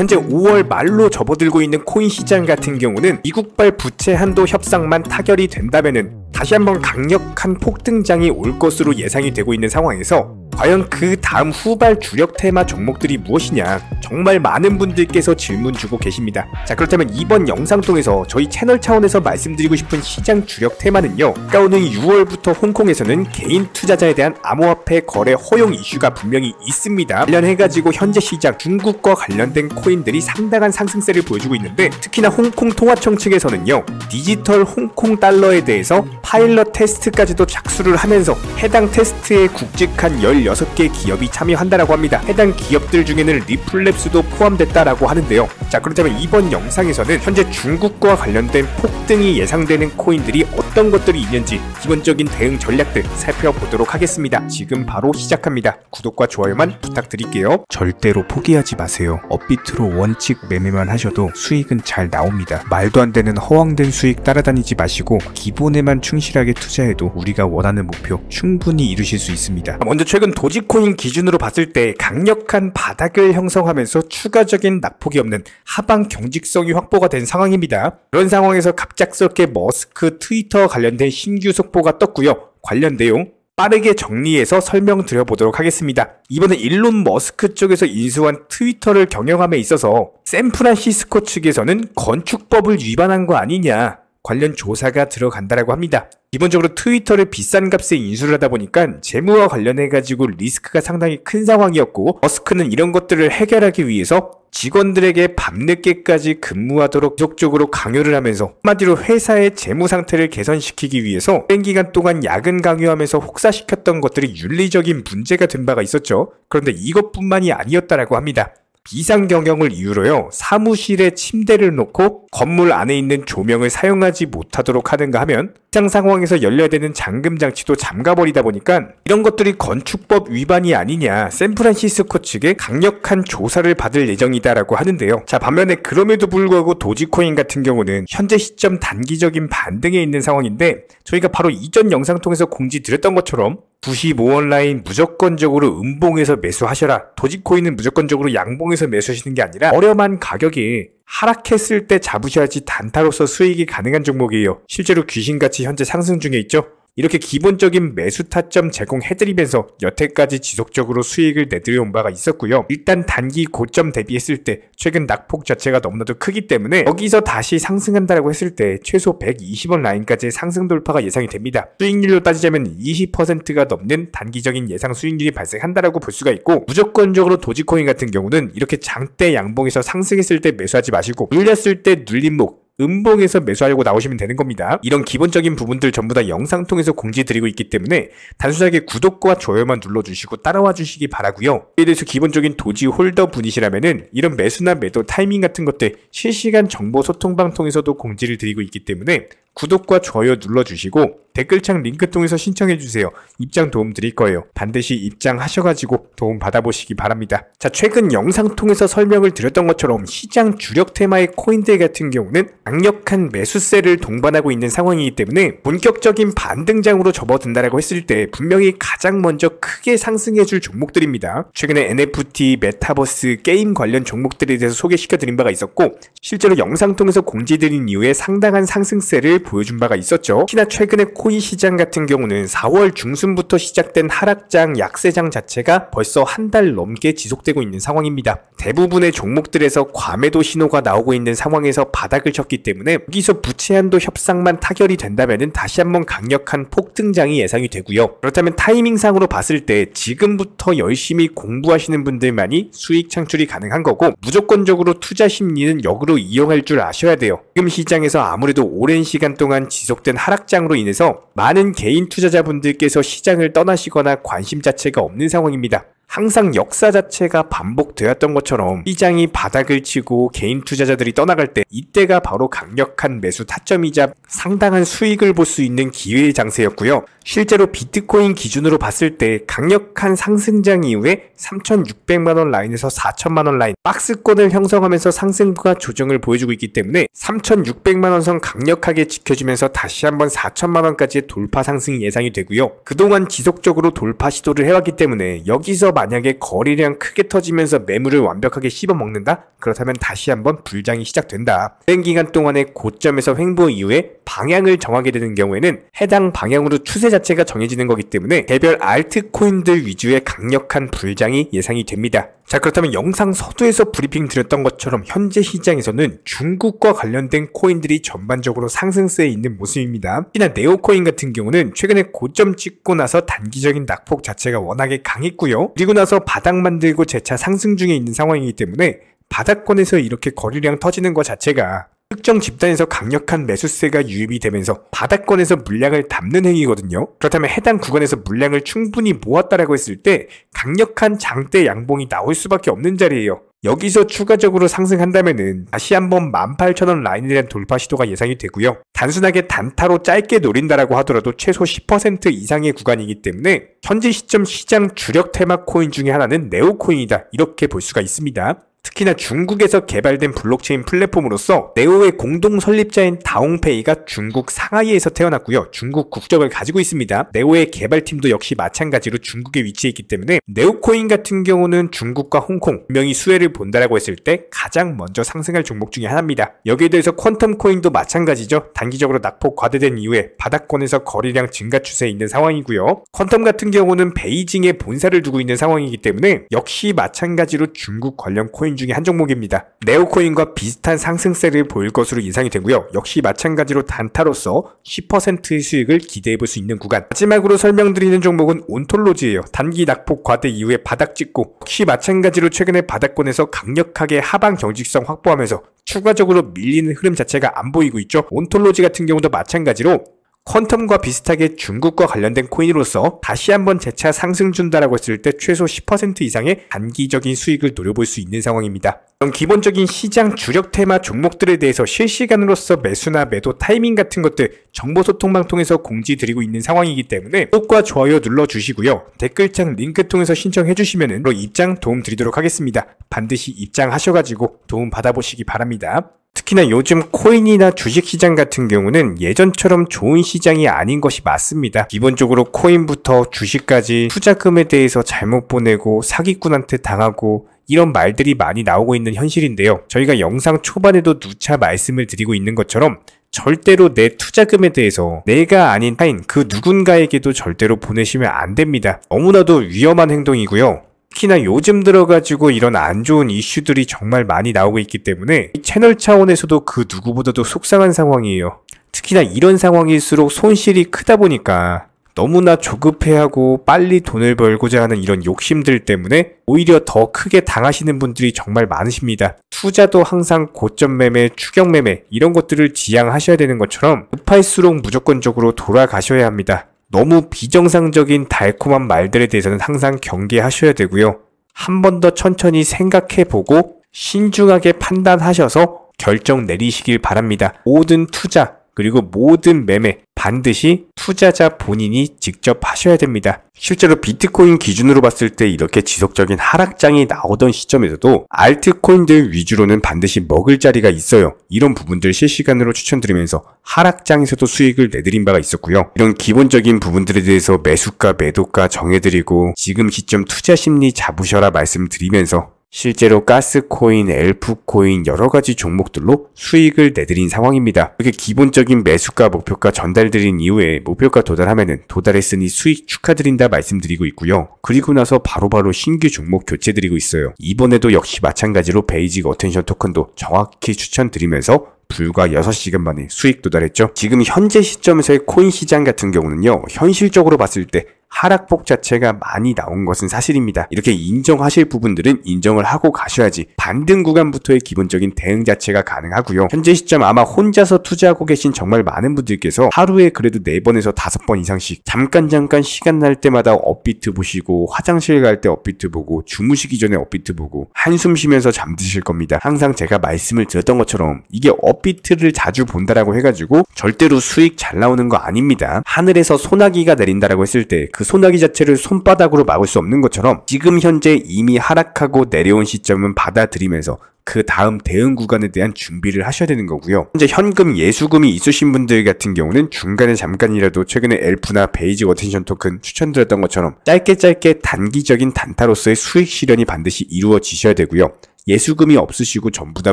현재 5월 말로 접어들고 있는 코인 시장 같은 경우는 미국발 부채 한도 협상만 타결이 된다면은 다시 한번 강력한 폭등장이 올 것으로 예상이 되고 있는 상황에서 과연 그 다음 후발 주력 테마 종목들이 무엇이냐, 정말 많은 분들께서 질문 주고 계십니다. 자, 그렇다면 이번 영상 통해서 저희 채널 차원에서 말씀드리고 싶은 시장 주력 테마는요, 가오는 6월부터 홍콩에서는 개인 투자자에 대한 암호화폐 거래 허용 이슈가 분명히 있습니다. 관련해가지고 현재 시장 중국과 관련된 코인들이 상당한 상승세를 보여주고 있는데, 특히나 홍콩 통화청 측에서는요, 디지털 홍콩 달러에 대해서 파일럿 테스트까지도 착수를 하면서 해당 테스트에 굵직한 16개 기업이 참여한다라고 합니다. 해당 기업들 중에는 리플랩스도 포함됐다라고 하는데요. 자, 그렇다면 이번 영상에서는 현재 중국과 관련된 폭등이 예상되는 코인들이 어떤 것들이 있는지 기본적인 대응 전략들 살펴보도록 하겠습니다. 지금 바로 시작합니다. 구독과 좋아요만 부탁드릴게요. 절대로 포기하지 마세요. 업비트로 원칙 매매만 하셔도 수익은 잘 나옵니다. 말도 안 되는 허황된 수익 따라다니지 마시고 기본에만 충실하게 투자해도 우리가 원하는 목표 충분히 이루실 수 있습니다. 먼저 최근 도지코인 기준으로 봤을 때 강력한 바닥을 형성하면서 추가적인 낙폭이 없는 하방 경직성이 확보가 된 상황입니다. 그런 상황에서 갑작스럽게 머스크 트위터 관련된 신규 속보가 떴고요. 관련 내용 빠르게 정리해서 설명드려보도록 하겠습니다. 이번에 일론 머스크 쪽에서 인수한 트위터를 경영함에 있어서 샌프란시스코 측에서는 건축법을 위반한 거 아니냐, 관련 조사가 들어간다라고 합니다. 기본적으로 트위터를 비싼 값에 인수를 하다 보니까 재무와 관련해가지고 리스크가 상당히 큰 상황이었고, 머스크는 이런 것들을 해결하기 위해서 직원들에게 밤늦게까지 근무하도록 지속적으로 강요를 하면서 한마디로 회사의 재무 상태를 개선시키기 위해서 오랜 기간 동안 야근 강요하면서 혹사시켰던 것들이 윤리적인 문제가 된 바가 있었죠. 그런데 이것뿐만이 아니었다라고 합니다. 비상 경영을 이유로요, 사무실에 침대를 놓고 건물 안에 있는 조명을 사용하지 못하도록 하는가 하면 비상 상황에서 열려야 되는 잠금 장치도 잠가버리다 보니까 이런 것들이 건축법 위반이 아니냐, 샌프란시스코 측에 강력한 조사를 받을 예정이다라고 하는데요. 자, 반면에 그럼에도 불구하고 도지코인 같은 경우는 현재 시점 단기적인 반등에 있는 상황인데, 저희가 바로 이전 영상 통해서 공지드렸던 것처럼 95원 라인 무조건적으로 음봉에서 매수하셔라, 도지코인은 무조건적으로 양봉에서 매수하시는 게 아니라 저렴한 가격에 하락했을 때 잡으셔야지 단타로서 수익이 가능한 종목이에요. 실제로 귀신같이 현재 상승 중에 있죠. 이렇게 기본적인 매수 타점 제공해드리면서 여태까지 지속적으로 수익을 내드려온 바가 있었고요. 일단 단기 고점 대비했을 때 최근 낙폭 자체가 너무나도 크기 때문에 여기서 다시 상승한다라고 했을 때 최소 120원 라인까지의 상승 돌파가 예상이 됩니다. 수익률로 따지자면 20%가 넘는 단기적인 예상 수익률이 발생한다라고 볼 수가 있고, 무조건적으로 도지코인 같은 경우는 이렇게 장대 양봉에서 상승했을 때 매수하지 마시고 눌렸을 때 눌림목 음봉에서 매수하려고 나오시면 되는 겁니다. 이런 기본적인 부분들 전부 다 영상 통해서 공지드리고 있기 때문에 단순하게 구독과 좋아요만 눌러주시고 따라와 주시기 바라고요. 이에 대해서 기본적인 도지 홀더 분이시라면은 이런 매수나 매도 타이밍 같은 것들 실시간 정보 소통방 통해서도 공지를 드리고 있기 때문에 구독과 좋아요 눌러주시고 댓글창 링크 통해서 신청해주세요. 입장 도움 드릴 거예요. 반드시 입장하셔가지고 도움 받아보시기 바랍니다. 자, 최근 영상 통해서 설명을 드렸던 것처럼 시장 주력 테마의 코인들 같은 경우는 강력한 매수세를 동반하고 있는 상황이기 때문에 본격적인 반등장으로 접어든다라고 했을 때 분명히 가장 먼저 크게 상승해줄 종목들입니다. 최근에 NFT, 메타버스, 게임 관련 종목들에 대해서 소개시켜드린 바가 있었고, 실제로 영상 통해서 공지드린 이후에 상당한 상승세를 보여준 바가 있었죠. 특히나 최근에 코인 시장 같은 경우는 4월 중순부터 시작된 하락장, 약세장 자체가 벌써 한 달 넘게 지속되고 있는 상황입니다. 대부분의 종목들에서 과매도 신호가 나오고 있는 상황에서 바닥을 쳤기 때문에 여기서 부채 한도 협상만 타결이 된다면 다시 한번 강력한 폭등장이 예상이 되고요. 그렇다면 타이밍상으로 봤을 때 지금부터 열심히 공부하시는 분들만이 수익 창출이 가능한 거고, 무조건적으로 투자 심리는 역으로 이용할 줄 아셔야 돼요. 지금 시장에서 아무래도 오랜 시간 동안 지속된 하락장으로 인해서 많은 개인 투자자분들께서 시장을 떠나시거나 관심 자체가 없는 상황입니다. 항상 역사 자체가 반복되었던 것처럼 시장이 바닥을 치고 개인 투자자들이 떠나갈 때 이때가 바로 강력한 매수 타점이자 상당한 수익을 볼 수 있는 기회의 장세였고요. 실제로 비트코인 기준으로 봤을 때 강력한 상승장 이후에 3,600만원 라인에서 4,000만원 라인 박스권을 형성하면서 상승과 조정을 보여주고 있기 때문에 3,600만원 선 강력하게 지켜주면서 다시 한번 4,000만원까지의 돌파 상승이 예상이 되고요. 그동안 지속적으로 돌파 시도를 해왔기 때문에 여기서 만약에 거래량 크게 터지면서 매물을 완벽하게 씹어먹는다? 그렇다면 다시 한번 불장이 시작된다. 오랜 기간 동안의 고점에서 횡보 이후에 방향을 정하게 되는 경우에는 해당 방향으로 추세 자체가 정해지는 거기 때문에 개별 알트코인들 위주의 강력한 불장이 예상이 됩니다. 자, 그렇다면 영상 서두에서 브리핑 드렸던 것처럼 현재 시장에서는 중국과 관련된 코인들이 전반적으로 상승세에 있는 모습입니다. 특히나 네오코인 같은 경우는 최근에 고점 찍고 나서 단기적인 낙폭 자체가 워낙에 강했고요. 그리고 나서 바닥 만들고 재차 상승 중에 있는 상황이기 때문에 바닥권에서 이렇게 거래량 터지는 것 자체가 특정 집단에서 강력한 매수세가 유입이 되면서 바닥권에서 물량을 담는 행위거든요. 그렇다면 해당 구간에서 물량을 충분히 모았다라고 했을 때 강력한 장대 양봉이 나올 수밖에 없는 자리예요. 여기서 추가적으로 상승한다면은 다시 한번 18,000원 라인에 대한 돌파 시도가 예상이 되고요. 단순하게 단타로 짧게 노린다라고 하더라도 최소 10% 이상의 구간이기 때문에 현재 시점 시장 주력 테마 코인 중에 하나는 네오코인이다, 이렇게 볼 수가 있습니다. 특히나 중국에서 개발된 블록체인 플랫폼으로서 네오의 공동 설립자인 다옹페이가 중국 상하이에서 태어났고요. 중국 국적을 가지고 있습니다. 네오의 개발팀도 역시 마찬가지로 중국에 위치해 있기 때문에 네오코인 같은 경우는 중국과 홍콩 분명히 수혜를 본다라고 했을 때 가장 먼저 상승할 종목 중에 하나입니다. 여기에 대해서 퀀텀코인도 마찬가지죠. 단기적으로 낙폭 과대된 이후에 바닥권에서 거래량 증가 추세에 있는 상황이고요. 퀀텀 같은 경우는 베이징에 본사를 두고 있는 상황이기 때문에 역시 마찬가지로 중국 관련 코인 중에 한 종목입니다. 네오코인과 비슷한 상승세를 보일 것으로 예상이 되고요. 역시 마찬가지로 단타로서 10%의 수익을 기대해볼 수 있는 구간. 마지막으로 설명드리는 종목은 온톨로지예요. 단기 낙폭 과대 이후에 바닥 찍고 역시 마찬가지로 최근에 바닥권에서 강력하게 하방 경직성 확보하면서 추가적으로 밀리는 흐름 자체가 안 보이고 있죠. 온톨로지 같은 경우도 마찬가지로 퀀텀과 비슷하게 중국과 관련된 코인으로서 다시 한번 재차 상승 준다라고 했을 때 최소 10% 이상의 단기적인 수익을 노려볼 수 있는 상황입니다. 그럼 기본적인 시장 주력 테마 종목들에 대해서 실시간으로서 매수나 매도 타이밍 같은 것들 정보 소통망 통해서 공지 드리고 있는 상황이기 때문에 구독과 좋아요 눌러주시고요. 댓글창 링크 통해서 신청해 주시면 입장 도움 드리도록 하겠습니다. 반드시 입장하셔가지고 도움 받아보시기 바랍니다. 특히나 요즘 코인이나 주식시장 같은 경우는 예전처럼 좋은 시장이 아닌 것이 맞습니다. 기본적으로 코인부터 주식까지 투자금에 대해서 잘못 보내고 사기꾼한테 당하고 이런 말들이 많이 나오고 있는 현실인데요. 저희가 영상 초반에도 누차 말씀을 드리고 있는 것처럼 절대로 내 투자금에 대해서 내가 아닌 타인 그 누군가에게도 절대로 보내시면 안 됩니다. 너무나도 위험한 행동이고요. 특히나 요즘 들어가지고 이런 안 좋은 이슈들이 정말 많이 나오고 있기 때문에 채널 차원에서도 그 누구보다도 속상한 상황이에요. 특히나 이런 상황일수록 손실이 크다 보니까 너무나 조급해하고 빨리 돈을 벌고자 하는 이런 욕심들 때문에 오히려 더 크게 당하시는 분들이 정말 많으십니다. 투자도 항상 고점 매매, 추격 매매 이런 것들을 지양하셔야 되는 것처럼 급할수록 무조건적으로 돌아가셔야 합니다. 너무 비정상적인 달콤한 말들에 대해서는 항상 경계하셔야 되고요. 한 번 더 천천히 생각해보고 신중하게 판단하셔서 결정 내리시길 바랍니다. 모든 투자 그리고 모든 매매 반드시 투자자 본인이 직접 하셔야 됩니다. 실제로 비트코인 기준으로 봤을 때 이렇게 지속적인 하락장이 나오던 시점에서도 알트코인들 위주로는 반드시 먹을 자리가 있어요. 이런 부분들 실시간으로 추천드리면서 하락장에서도 수익을 내드린 바가 있었고요. 이런 기본적인 부분들에 대해서 매수가 매도가 정해드리고 지금 시점 투자 심리 잡으셔라 말씀드리면서 실제로 가스코인, 엘프코인 여러가지 종목들로 수익을 내드린 상황입니다. 이렇게 기본적인 매수가 목표가 전달드린 이후에 목표가 도달하면은 도달했으니 수익 축하드린다 말씀드리고 있고요. 그리고 나서 바로바로 신규 종목 교체드리고 있어요. 이번에도 역시 마찬가지로 베이직 어텐션 토큰도 정확히 추천드리면서 불과 6시간 만에 수익 도달했죠. 지금 현재 시점에서의 코인 시장 같은 경우는요, 현실적으로 봤을 때 하락폭 자체가 많이 나온 것은 사실입니다. 이렇게 인정하실 부분들은 인정을 하고 가셔야지 반등 구간부터의 기본적인 대응 자체가 가능하고요. 현재 시점 아마 혼자서 투자하고 계신 정말 많은 분들께서 하루에 그래도 4번에서 5번 이상씩 잠깐 시간 날 때마다 업비트 보시고 화장실 갈 때 업비트 보고 주무시기 전에 업비트 보고 한숨 쉬면서 잠드실 겁니다. 항상 제가 말씀을 드렸던 것처럼 이게 업비트를 자주 본다라고 해가지고 절대로 수익 잘 나오는 거 아닙니다. 하늘에서 소나기가 내린다라고 했을 때 그 소나기 자체를 손바닥으로 막을 수 없는 것처럼 지금 현재 이미 하락하고 내려온 시점은 받아들이면서 그 다음 대응 구간에 대한 준비를 하셔야 되는 거고요. 현재 현금 예수금이 있으신 분들 같은 경우는 중간에 잠깐이라도 최근에 엘프나 베이직 어텐션 토큰 추천드렸던 것처럼 짧게 단기적인 단타로서의 수익 실현이 반드시 이루어지셔야 되고요. 예수금이 없으시고 전부 다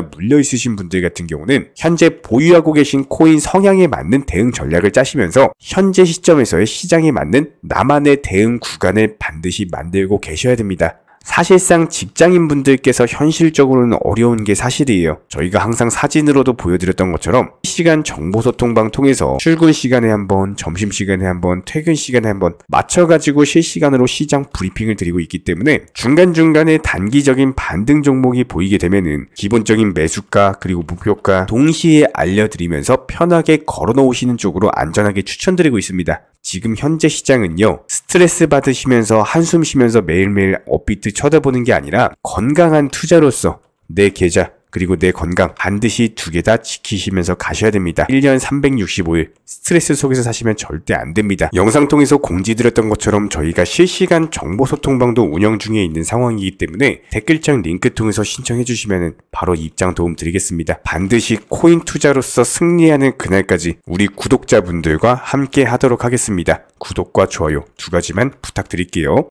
물려 있으신 분들 같은 경우는 현재 보유하고 계신 코인 성향에 맞는 대응 전략을 짜시면서 현재 시점에서의 시장에 맞는 나만의 대응 구간을 반드시 만들고 계셔야 됩니다. 사실상 직장인분들께서 현실적으로는 어려운 게 사실이에요. 저희가 항상 사진으로도 보여드렸던 것처럼 실시간 정보소통방 통해서 출근 시간에 한번, 점심시간에 한번, 퇴근 시간에 한번 맞춰가지고 실시간으로 시장 브리핑을 드리고 있기 때문에 중간중간에 단기적인 반등 종목이 보이게 되면은 기본적인 매수가 그리고 목표가 동시에 알려드리면서 편하게 걸어놓으시는 쪽으로 안전하게 추천드리고 있습니다. 지금 현재 시장은요, 스트레스 받으시면서 한숨 쉬면서 매일매일 업비트 쳐다보는 게 아니라 건강한 투자로서 내 계좌 그리고 내 건강 반드시 두 개 다 지키시면서 가셔야 됩니다. 1년 365일 스트레스 속에서 사시면 절대 안 됩니다. 영상 통해서 공지드렸던 것처럼 저희가 실시간 정보소통방도 운영 중에 있는 상황이기 때문에 댓글창 링크 통해서 신청해 주시면 바로 입장 도움 드리겠습니다. 반드시 코인 투자로서 승리하는 그날까지 우리 구독자분들과 함께 하도록 하겠습니다. 구독과 좋아요 두 가지만 부탁드릴게요.